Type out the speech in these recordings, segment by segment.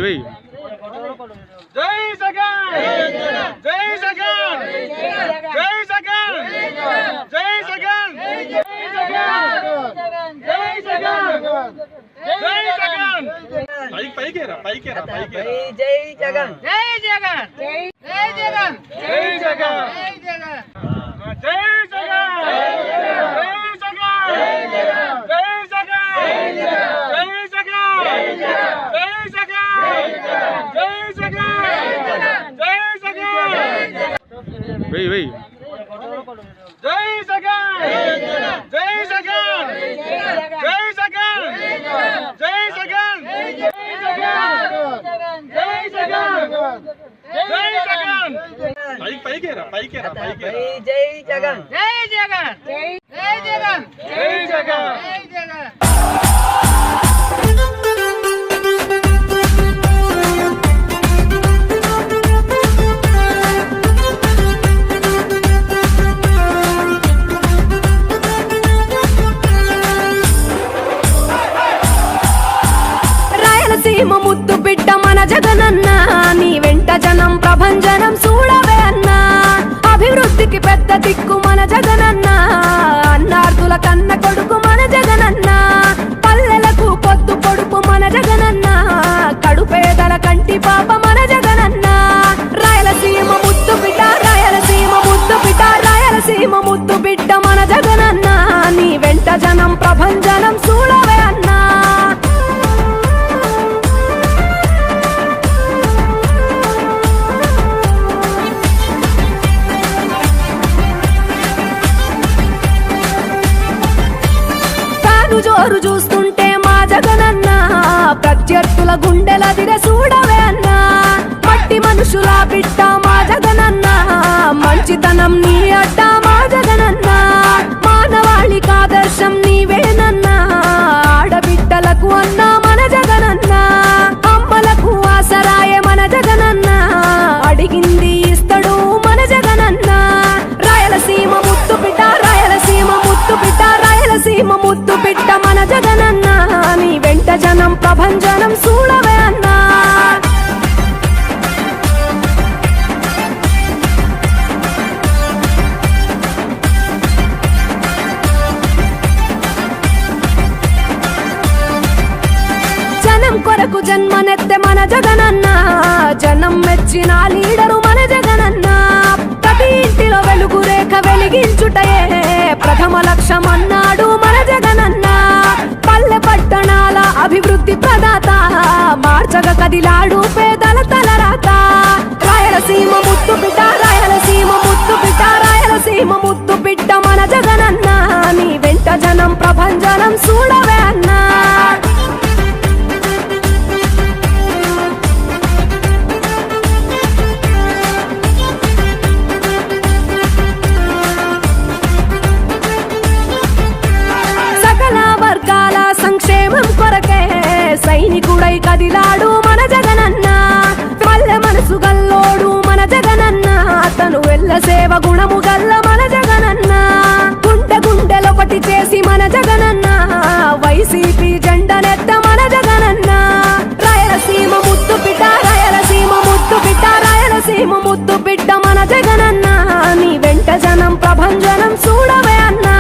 వెయ్యి జై జగన్ జై జగన్ జై జగన్ జై జగన్ జై జగన్ జై జగన్ పైకేరా పైకేరా పైకేరా జై జగన్ జై జగన్ జై జగన్ జై జగన్ జై జగన్ జై జగన్ జై జగన్ జై జగన్ జై జగన్ జై జగన్ జై జగన్ వెయ్యి వెయ్యి జై జగన్ జై జగన్ జై జగన్ జై జగన్ జై జగన్ జై జగన్ పైకేరా పైకేరా పైకేరా జై జగన్ జై జగన్ జై జగన్ జై జగన్ జై జగన్ రాయలసీమ ముద్దు బిడ్డ మన జగనన్న నీ వెంట జనం ప్రభంజనం చూడవే అన్నా అభివృద్ధికి పెద్ద దిక్కు మన జగనన్న అన్నార్థుల కన్న కొడుకు మన జగనన్న పల్లెలకు పొద్దు పొడుపు మన జగనన్న కడుపేదల కంటి పాప మన జగనన్న రాయలసీమ ముద్దు బిడ్డ రాయలసీమ ముద్దు బిడ్డ రాయలసీమ ముద్దు బిడ్డ మన జగనన్న నీ వెంట జనం ప్రభంజనం చూడవే అన్నా జోరు చూస్తుంటే మా జగనన్న ప్రత్యర్థుల గుండెల దిర చూడవే అన్నా మట్టి మనుషుల బిడ్డ మా జగనన్న మంచితనం నీ అడ్డ మా జగనన్న మానవాళికి ఆదర్శం నీవేనన్నా ఆడబిడ్డలకు అన్నా మన జగనన్న అమ్మలకు ఆసరాయే మన జగనన్న అడిగింది ఇస్తడు మన జగనన్న రాయలసీమ ముద్దు బిడ్డ రాయలసీమ ముద్దు బిడ్డ రాయలసీమ ముద్దు బిడ్డ మన జగనన్న నీ వెంట జనం ప్రభంజనం చూడవే అన్నా జనం కొరకు జన్మనెత్తే మన జగనన్న జనం మెచ్చిన లీడరు మన జగనన్న ప్రతి ఇంటిలో వెలుగు రేఖ వెలిగించుటయే ప్రథమ లక్ష్యం అన్నాడు మన జగనన్న పల్లె పట్టణాల అభివృద్ధి ప్రదాత మార్చగ కదిలాడు పేదల తలరాత రాయలసీమ ముద్దు బిడ్డ రాయలసీమ ముద్దు బిడ్డ రాయలసీమ ముద్దు బిడ్డ మన జగనన్న నీ వెంట జనం ప్రభంజనం చూడవే అన్నా సంక్షేమం కొరకే సైనికుడై కదిలాడు మన జగనన్న పల్లె మనసు గల్లోడు మన జగనన్న అతను వెళ్ళ సేవ గుణము గల్ల మన జగనన్న గుండె గుండెలొకటి చేసి మన జగనన్న వైసీపీ జెండనెత్త మన జగనన్న రాయలసీమ ముద్దు బిడ్డ రాయలసీమ ముద్దు బిడ్డ రాయలసీమ ముద్దు బిడ్డ మన జగనన్న నీ వెంట జనం ప్రభంజనం చూడవే అన్నా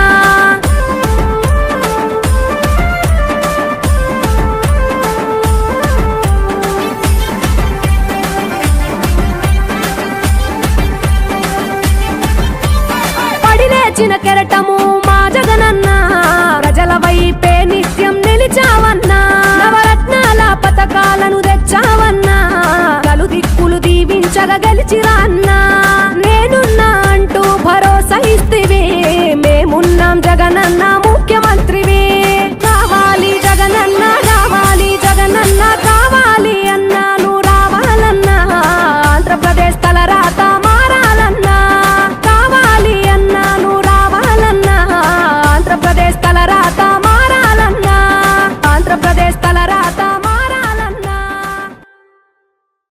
చిన్న కెరటము మా జగనన్న ప్రజల వైపే నిత్యం నిలిచావన్నా నవరత్నాల పథకాలను తెచ్చావన్నా నలు దిక్కులు దీవించగా గెలిచిరా అన్నా నేనున్నా అంటూ భరోసా ఇస్తివి మేమున్నాం జగనన్న